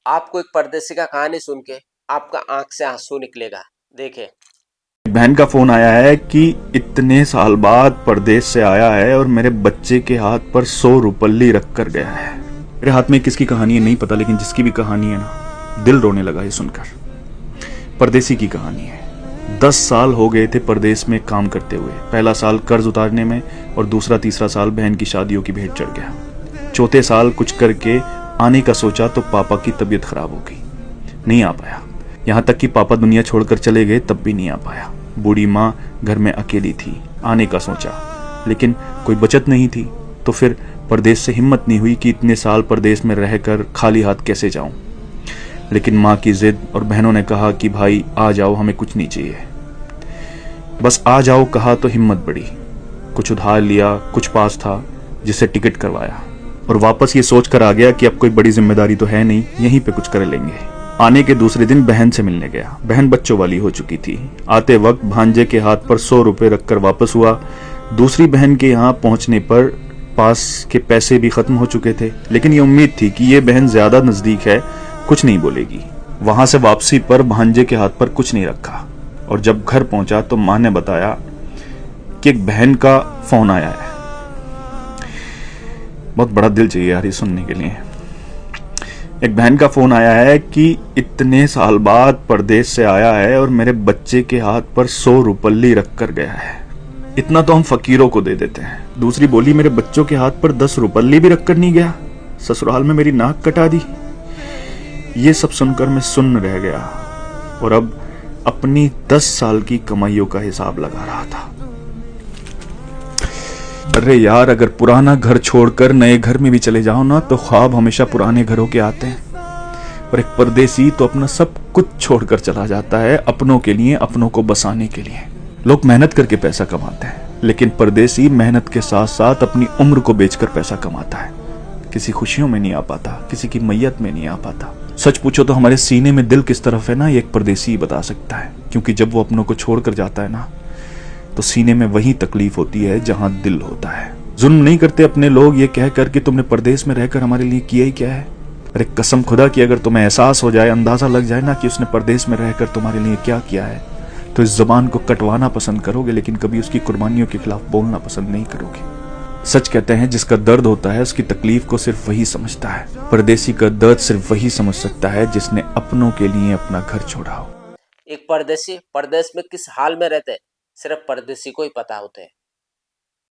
आपको एक परदेसी का कहानी सुन के आपका आंख से आंसू निकलेगा। देखे, बहन का फोन आया है कि इतने साल बाद परदेश से आया है और मेरे बच्चे के हाथ पर 100 रुपल्ली रख कर गया है। मेरे हाथ में किसकी कहानी है नहीं पता, लेकिन जिसकी भी कहानी है ना, दिल रोने लगा ये सुनकर। परदेसी की कहानी है। 10 साल हो गए थे परदेश में काम करते हुए। पहला साल कर्ज उतारने में और दूसरा तीसरा साल बहन की शादियों की भेंट चढ़ गया। चौथे साल कुछ करके आने का सोचा तो पापा की तबीयत खराब हो गई, नहीं आ पाया। यहाँ तक कि पापा दुनिया छोड़कर चले गए तब भी नहीं आ पाया। बूढ़ी माँ घर में अकेली थी। आने का सोचा लेकिन कोई बचत नहीं थी, तो फिर परदेश से हिम्मत नहीं हुई कि इतने साल परदेश में रहकर खाली हाथ कैसे जाऊं। लेकिन माँ की जिद और बहनों ने कहा कि भाई आ जाओ, हमें कुछ नहीं चाहिए, बस आ जाओ कहा तो हिम्मत बढ़ी। कुछ उधार लिया, कुछ पास था जिससे टिकट करवाया और वापस ये सोच कर आ गया कि अब कोई बड़ी जिम्मेदारी तो है नहीं, यहीं पे कुछ कर लेंगे। आने के दूसरे दिन बहन से मिलने गया। बहन बच्चों वाली हो चुकी थी। आते वक्त भांजे के हाथ पर 100 रुपए रखकर वापस हुआ। दूसरी बहन के यहाँ पहुंचने पर पास के पैसे भी खत्म हो चुके थे, लेकिन ये उम्मीद थी कि ये बहन ज्यादा नजदीक है, कुछ नहीं बोलेगी। वहां से वापसी पर भांजे के हाथ पर कुछ नहीं रखा और जब घर पहुंचा तो माँ ने बताया कि एक बहन का फोन आया है। बहुत बड़ा दिल चाहिए यार ये सुनने के लिए। एक बहन का फोन आया है कि इतने साल बाद परदेश से आया है और मेरे बच्चे के हाथ पर 100 रुपल्ली रख कर गया है। इतना तो हम फकीरों को दे देते हैं। दूसरी बोली, मेरे बच्चों के हाथ पर 10 रुपल्ली भी रख कर नहीं गया, ससुराल में मेरी नाक कटा दी। ये सब सुनकर मैं सुन्न रह गया और अब अपनी 10 साल की कमाइयों का हिसाब लगा रहा था। अरे यार, अगर पुराना घर छोड़कर नए घर में भी चले जाओ ना तो ख्वाब हमेशा पुराने घरों के आते हैं। और एक परदेसी तो अपना सब कुछ छोड़कर चला जाता है अपनों के लिए, अपनों को बसाने के लिए। लोग मेहनत करके पैसा कमाते हैं, लेकिन परदेसी मेहनत के साथ साथ अपनी उम्र को बेचकर पैसा कमाता है। किसी खुशियों में नहीं आ पाता, किसी की मैयत में नहीं आ पाता। सच पूछो तो हमारे सीने में दिल किस तरफ है ना, ये एक परदेसी ही बता सकता है। क्योंकि जब वो अपनों को छोड़कर जाता है ना, तो सीने में वही तकलीफ होती है जहां दिल होता है। जुल्म नहीं करते अपने लोग ये कहकर कि तुमने परदेश में रहकर हमारे लिए किया ही क्या है। अरे कसम खुदा की, अगर तुम्हें एहसास हो जाए, अंदाजा लग जाए ना कि उसने परदेश में रहकर तुम्हारे लिए क्या किया है, तो इस जबान को कटवाना पसंद करोगे, लेकिन कभी उसकी कुर्बानियों के खिलाफ बोलना पसंद नहीं करोगे। सच कहते हैं, जिसका दर्द होता है उसकी तकलीफ को सिर्फ वही समझता है। परदेसी का दर्द सिर्फ वही समझ सकता है जिसने अपनों के लिए अपना घर छोड़ा हो। एक परदेसी परदेश में किस हाल में रहते सिर्फ परदेसी को ही पता होते हैं।